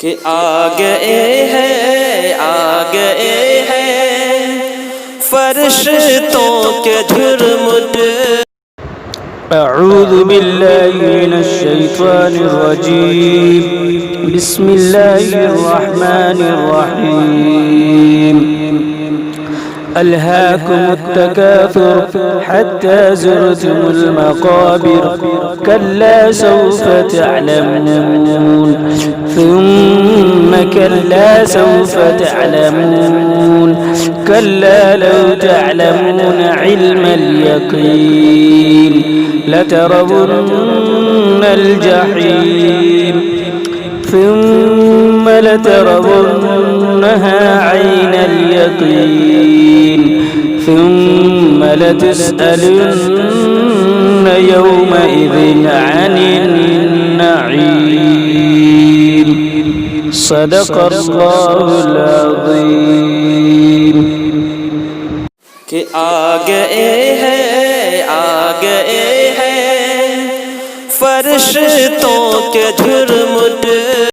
कि आ गए हैं फरिश्तों के झुरमुट। أعوذ بالله من الشيطان الرجيم بسم الله الرحمن الرحيم ألهاكم التكاثر حتى زرتم المقابر كلا سوف تعلمون ثم كلا سوف تعلمون كلا لو تعلمون علم اليقين لترون الجحيم ثم لترونها عين اليقين ثم لتسألن يومئذ عن النعيم صدق الله العظيم कि आ गए हैं फरिश्तों के झुरमुट।